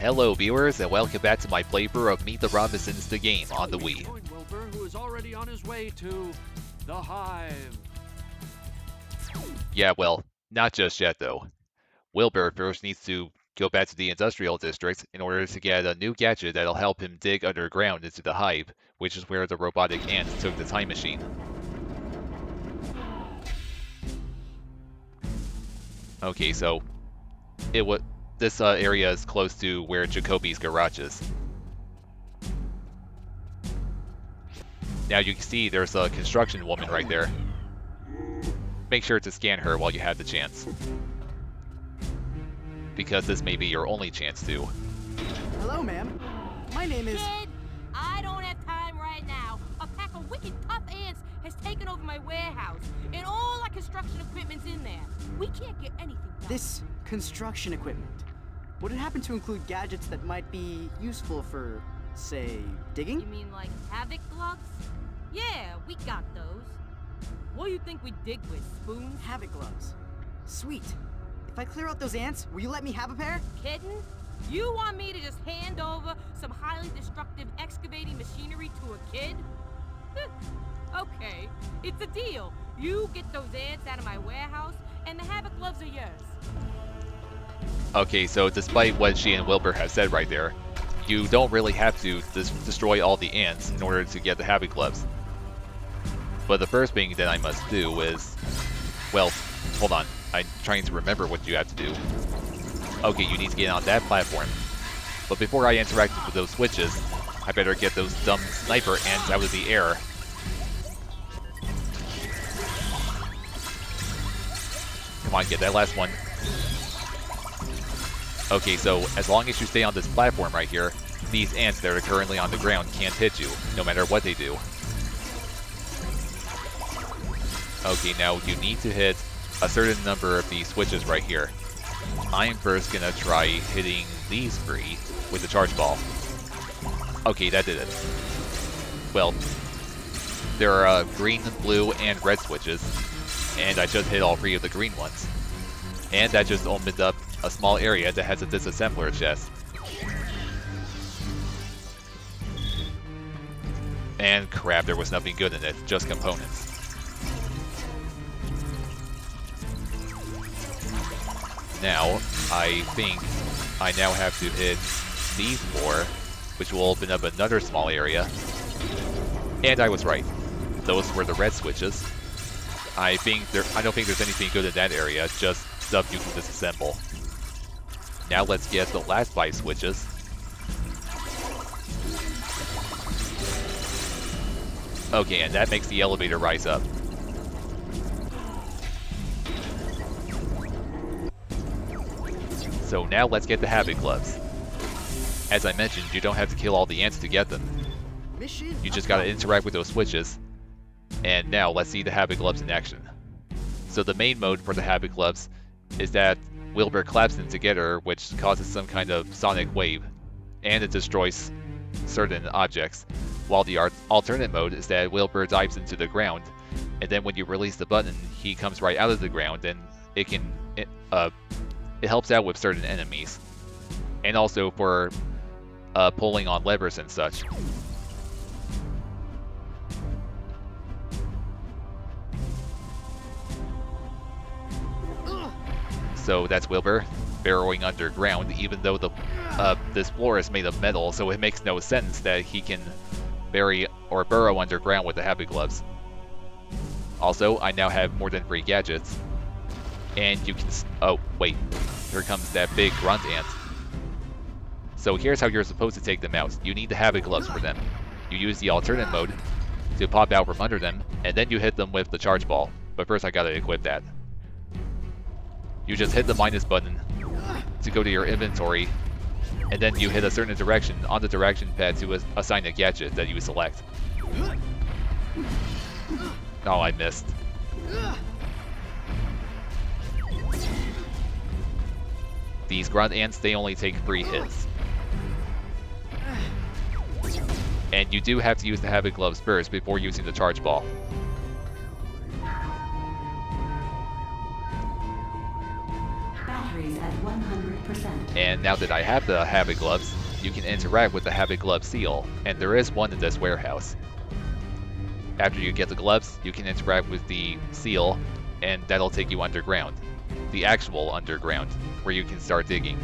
Hello viewers and welcome back to my playthrough of Meet the Robinsons the game on the Wii. Join Wilbur, who is already on his way to the Hive. Yeah, well, not just yet though. Wilbur first needs to go back to the industrial district in order to get a new gadget that'll help him dig underground into the Hive, which is where the robotic ants took the time machine. Okay, so this area is close to where Jacoby's garage is. Now you can see there's a construction woman right there. Make sure to scan her while you have the chance, because this may be your only chance to. Hello, ma'am. My name is... Kid, I don't have time right now. A pack of wicked tough ants has taken over my warehouse, and all our construction equipment's in there. We can't get anything done. This construction equipment. Would it happen to include gadgets that might be useful for, say, digging? You mean like havoc gloves? Yeah, we got those. What do you think we dig with, spoons? Havoc gloves. Sweet. If I clear out those ants, will you let me have a pair? Kidding? You want me to just hand over some highly destructive excavating machinery to a kid? Okay, it's a deal. You get those ants out of my warehouse, and the havoc gloves are yours. Okay, so despite what she and Wilbur have said right there, you don't really have to destroy all the ants in order to get the Havoc Gloves. But the first thing that I must do is... well, hold on. I'm trying to remember what you have to do. Okay, you need to get on that platform. But before I interact with those switches, I better get those dumb sniper ants out of the air. Come on, get that last one. Okay, so as long as you stay on this platform right here, these ants that are currently on the ground can't hit you, no matter what they do. Okay, now you need to hit a certain number of these switches right here. I'm first gonna try hitting these three with the charge ball. Okay, that did it. Well, there are green, blue, and red switches, and I just hit all three of the green ones. And that just opened up a small area that has a Disassembler Chest. And crap, there was nothing good in it, just components. Now, I think I now have to hit these four, which will open up another small area. And I was right. Those were the red switches. I don't think there's anything good in that area, just stuff you can disassemble. Now let's get the last 5 switches. Okay, and that makes the elevator rise up. So now let's get the Havoc Gloves. As I mentioned, you don't have to kill all the ants to get them. You just gotta interact with those switches. And now let's see the Havoc Gloves in action. So the main mode for the Havoc Gloves is that Wilbur claps them together, which causes some kind of sonic wave, and it destroys certain objects. While the alternate mode is that Wilbur dives into the ground, and then when you release the button, he comes right out of the ground, and it helps out with certain enemies, and also for pulling on levers and such. So that's Wilbur burrowing underground, even though this floor is made of metal, so it makes no sense that he can bury or burrow underground with the Havoc Gloves. Also, I now have more than 3 gadgets, and you can... oh, wait. Here comes that big grunt ant. So here's how you're supposed to take them out. You need the Havoc Gloves for them. You use the alternate mode to pop out from under them, and then you hit them with the charge ball. But first I gotta equip that. You just hit the minus button to go to your inventory, and then you hit a certain direction on the direction pad to assign a gadget that you select. Oh, I missed. These grunt ants, they only take 3 hits. And you do have to use the Havoc Gloves first before using the charge ball. Batteries at 100%. 25%. And now that I have the Habit Gloves, you can interact with the Habit Glove seal, and there is one in this warehouse. After you get the gloves, you can interact with the seal, and that'll take you underground. The actual underground, where you can start digging.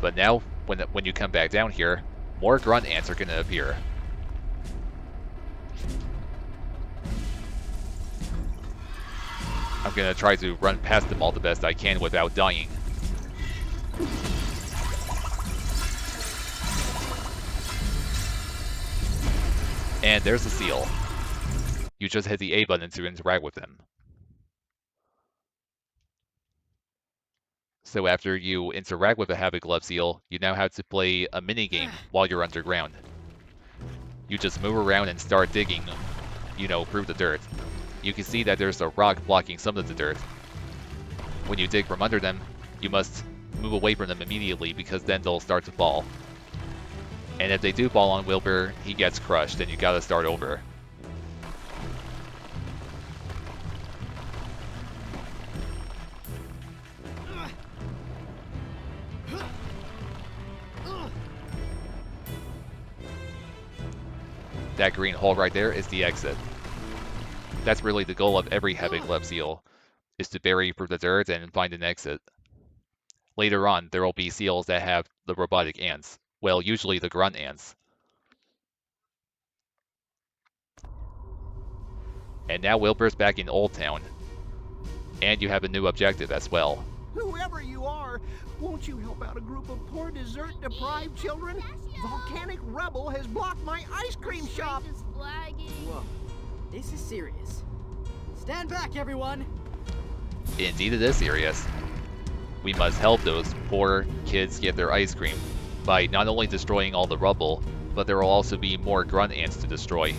But now, when you come back down here, more grunt ants are going to appear. I'm going to try to run past them all the best I can without dying. And there's the seal. You just hit the A button to interact with them. So after you interact with a Habit Glove seal, you now have to play a mini-game while you're underground. You just move around and start digging, through the dirt. You can see that there's a rock blocking some of the dirt. When you dig from under them, you must move away from them immediately because then they'll start to fall. And if they do fall on Wilbur, he gets crushed and you gotta start over. That green hole right there is the exit. That's really the goal of every Habit Glove seal, is to bury through the dirt and find an exit. Later on, there will be seals that have the robotic ants. Well, usually the grunt ants. And now Wilbur's back in Old Town. And you have a new objective as well. Whoever you are, won't you help out a group of poor dessert-deprived children? Volcanic Rebel has blocked my ice cream shop! Whoa, this is serious. Stand back, everyone! Indeed it is serious. We must help those poor kids get their ice cream by not only destroying all the rubble, but there will also be more grunt ants to destroy.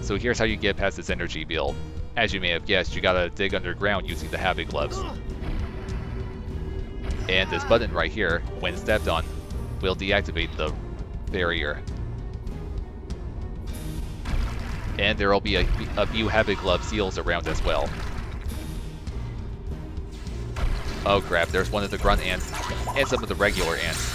So here's how you get past this energy build. As you may have guessed, you gotta dig underground using the Habit Gloves. And this button right here, when stepped on, will deactivate the barrier. And there will be a few Habit Glove seals around as well. Oh crap, there's one of the grunt ants, and some of the regular ants.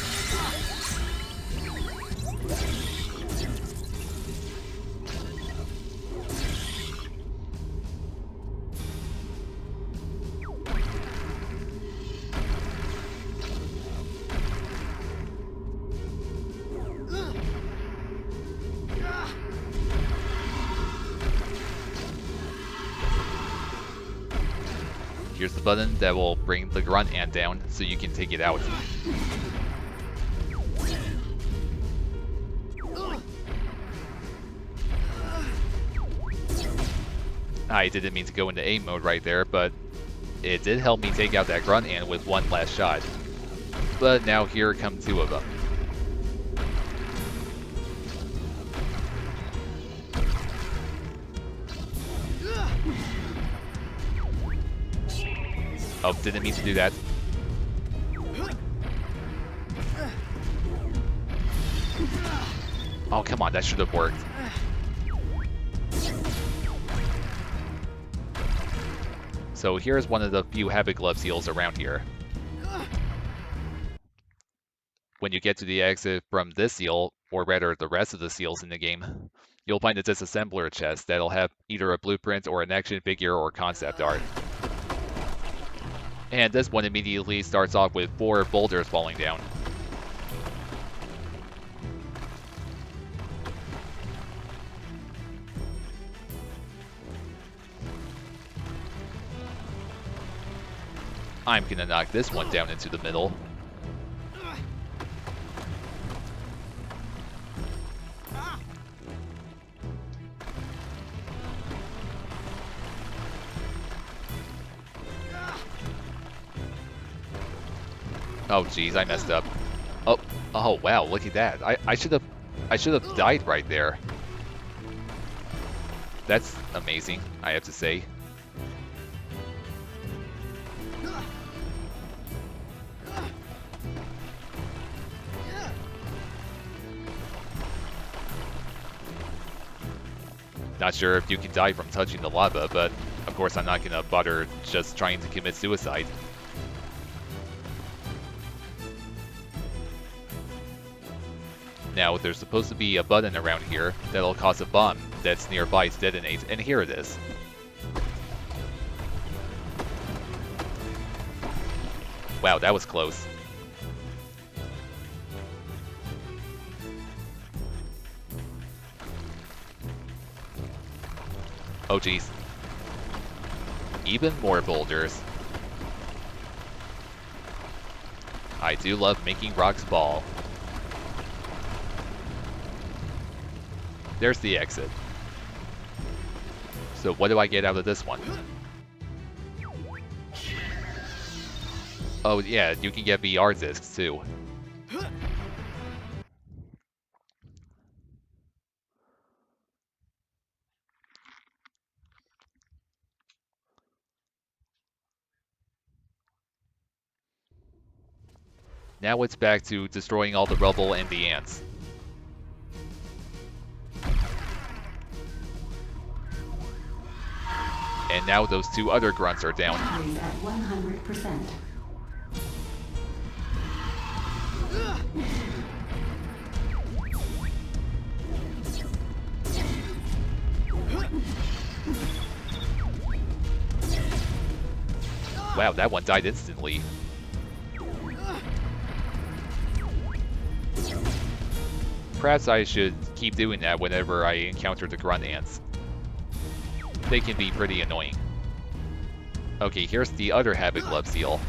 Here's the button that will bring the grunt ant down so you can take it out. I didn't mean to go into aim mode right there, but it did help me take out that grunt ant with one last shot. But now here come two of them. Oh, didn't mean to do that. Oh, come on, that should have worked. So here's one of the few Habit Glove seals around here. When you get to the exit from this seal, or rather the rest of the seals in the game, you'll find a Disassembler Chest that'll have either a blueprint or an action figure or concept art. And this one immediately starts off with 4 boulders falling down. I'm gonna knock this one down into the middle. Oh geez, I messed up. Oh wow, look at that. I should have died right there. That's amazing, I have to say. Not sure if you can die from touching the lava, but of course I'm not gonna bother just trying to commit suicide. Now, there's supposed to be a button around here that'll cause a bomb that's nearby to detonate, and here it is. Wow, that was close. Oh geez. Even more boulders. I do love making rocks ball. There's the exit. So what do I get out of this one? Oh yeah, you can get VR discs too. Now it's back to destroying all the rubble and the ants. And now those two other grunts are down. Batteries at 100%. Wow, that one died instantly. Perhaps I should keep doing that whenever I encounter the grunt ants. They can be pretty annoying. Okay, here's the other Habit Glove seal.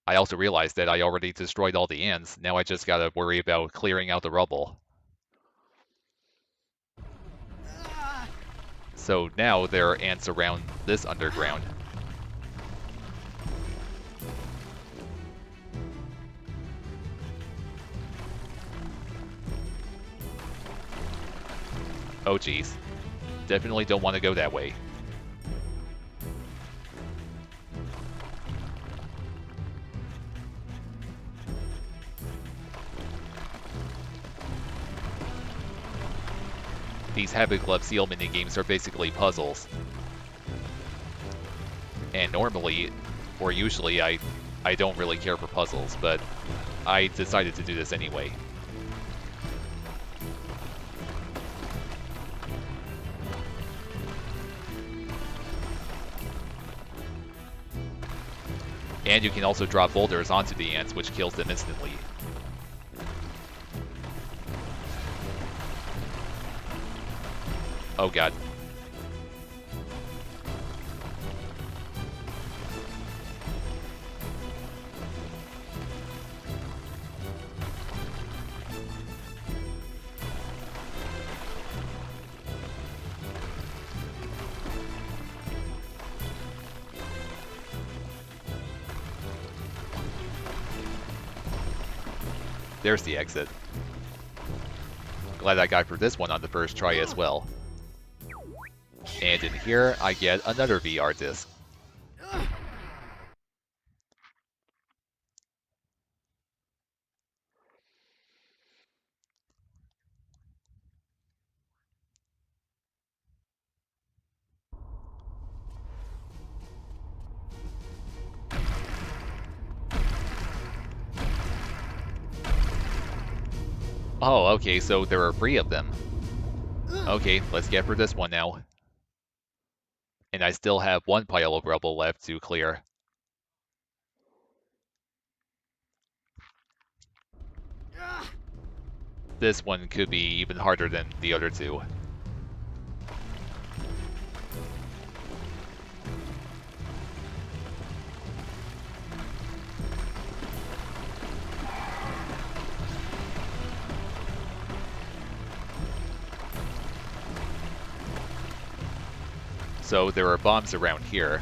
I also realized that I already destroyed all the ants. Now I just gotta worry about clearing out the rubble. So now there are ants around this underground. Oh geez. Definitely don't want to go that way. These Habit Glove Seal minigames are basically puzzles. And normally, or usually, I don't really care for puzzles, but I decided to do this anyway. And you can also drop boulders onto the ants, which kills them instantly. Oh god. There's the exit. Glad I got for this one on the first try as well. And in here, I get another VR disc. Oh, okay, so there are 3 of them. Okay, let's get for this one now. And I still have 1 pile of rubble left to clear. This one could be even harder than the other 2. So there are bombs around here.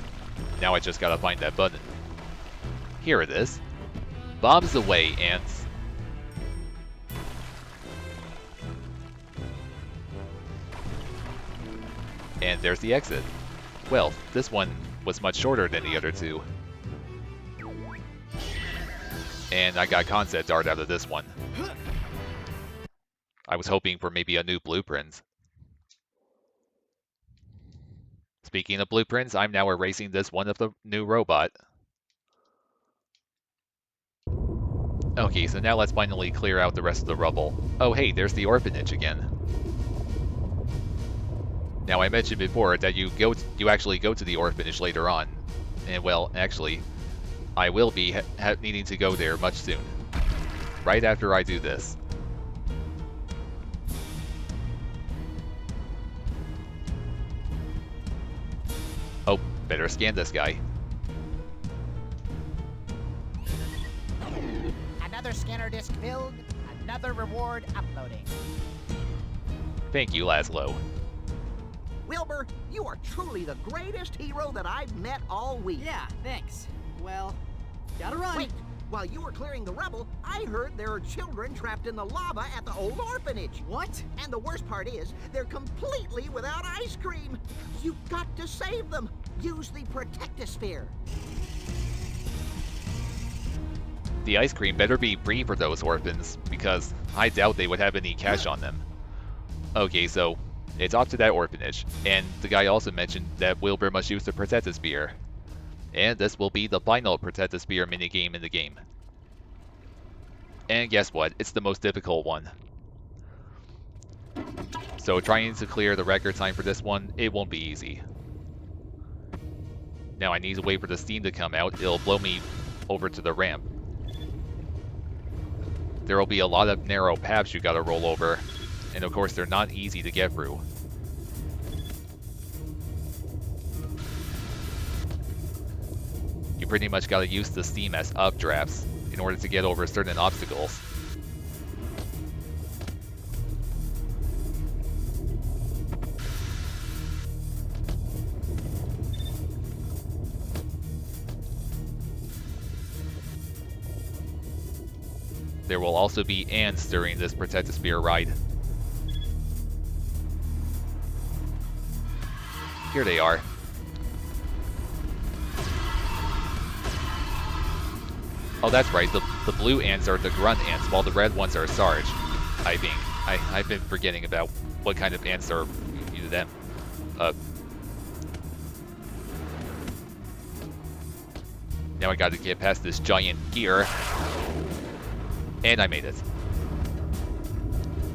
Now I just gotta find that button. Here it is. Bombs away, ants. And there's the exit. Well, this one was much shorter than the other 2. And I got Concept Art out of this one. I was hoping for maybe a new blueprint. Speaking of blueprints, I'm now erasing this one of the new robot. Okay, so now let's finally clear out the rest of the rubble. Oh hey, there's the orphanage again. Now I mentioned before that you actually go to the orphanage later on. And well, actually, I will be needing to go there much soon. Right after I do this. Oh, better scan this guy. Another scanner disk filled, another reward uploading. Thank you, Laszlo. Wilbur, you are truly the greatest hero that I've met all week. Yeah, thanks. Well, gotta run. Wait, while you were clearing the rubble, I heard there are children trapped in the lava at the old orphanage. What? And the worst part is, they're completely without ice cream. You've got to save them. Use the protectosphere. The ice cream better be free for those orphans, because I doubt they would have any cash on them. Okay, so it's off to that orphanage, and the guy also mentioned that Wilbur must use the protectosphere. And this will be the final protectosphere minigame in the game. And guess what? It's the most difficult one. So trying to clear the record time for this one, it won't be easy. Now I need to wait for the steam to come out. It'll blow me over to the ramp. There will be a lot of narrow paths you gotta roll over, and of course they're not easy to get through. You pretty much gotta use the steam as updrafts in order to get over certain obstacles. There will also be ants during this protectosphere ride. Here they are. Oh, that's right. The blue ants are the grunt ants, while the red ones are Sarge. I think. I've been forgetting about what kind of ants are them. Now I got to get past this giant gear. And I made it.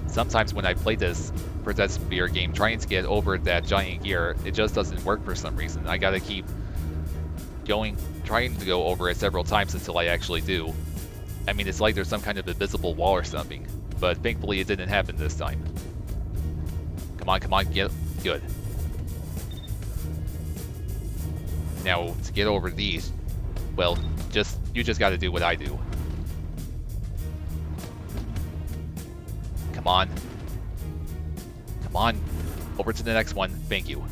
Sometimes when I play this protectosphere game, trying to get over that giant gear, it just doesn't work for some reason. I gotta keep trying to go over it several times until I actually do. I mean, it's like there's some kind of invisible wall or something, but thankfully it didn't happen this time. Come on, get good. Now, to get over these, well, you just gotta do what I do. Come on. Come on. Over to the next one. Thank you.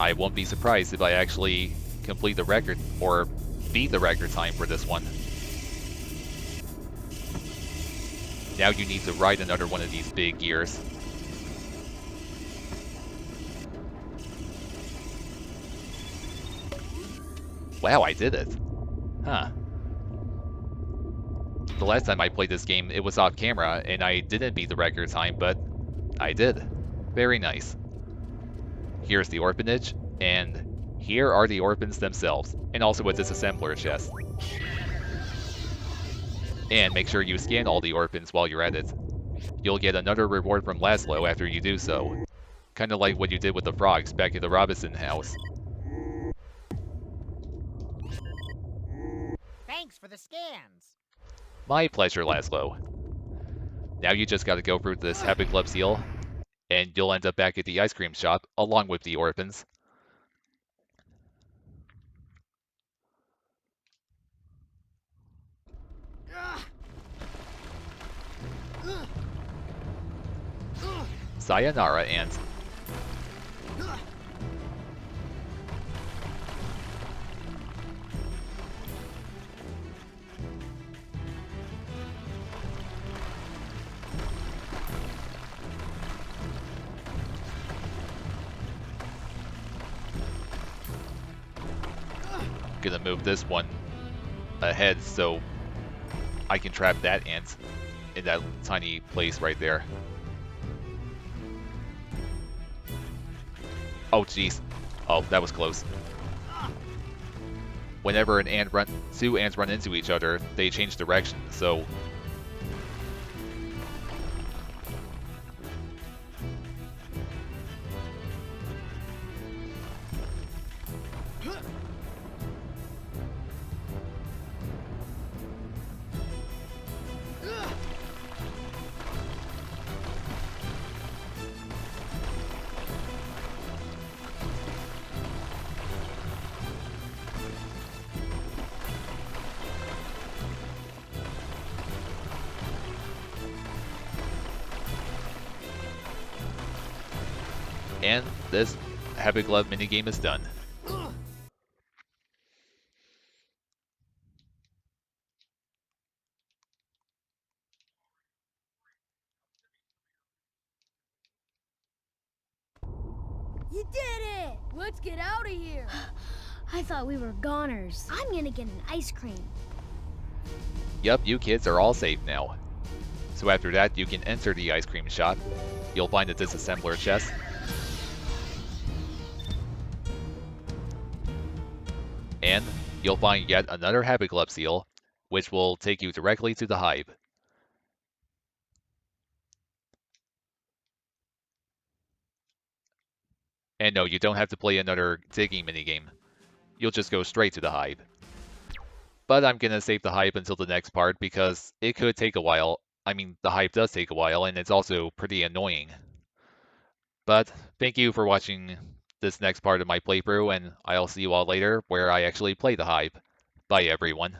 I won't be surprised if I actually complete the record or beat the record time for this one. Now you need to ride another one of these big gears. Wow, I did it. Huh. The last time I played this game, it was off camera, and I didn't beat the record time, but I did. Very nice. Here's the orphanage, and here are the orphans themselves, and also a Disassembler Chest. And make sure you scan all the orphans while you're at it. You'll get another reward from Laszlo after you do so. Kinda like what you did with the frogs back at the Robinson house. Thanks for the scans. My pleasure, Laszlo. Now you just gotta go through this Happy Club seal, and you'll end up back at the ice cream shop, along with the orphans. Sayonara, Ant. gonna move this one ahead so I can trap that ant in that tiny place right there. Oh, jeez. Oh, that was close. Whenever two ants run into each other, they change direction, so... And this Happy Glove minigame is done. You did it! Let's get out of here! I thought we were goners. I'm gonna get an ice cream. Yup, you kids are all safe now. So after that, you can enter the ice cream shop. You'll find a Disassembler Chest. And you'll find yet another Happy Glove seal, which will take you directly to the hive. And no, you don't have to play another digging minigame. You'll just go straight to the hive. But I'm gonna save the hive until the next part because it could take a while. I mean, the hive does take a while, and it's also pretty annoying. But thank you for watching this next part of my playthrough, and I'll see you all later where I actually play the hive. Bye everyone.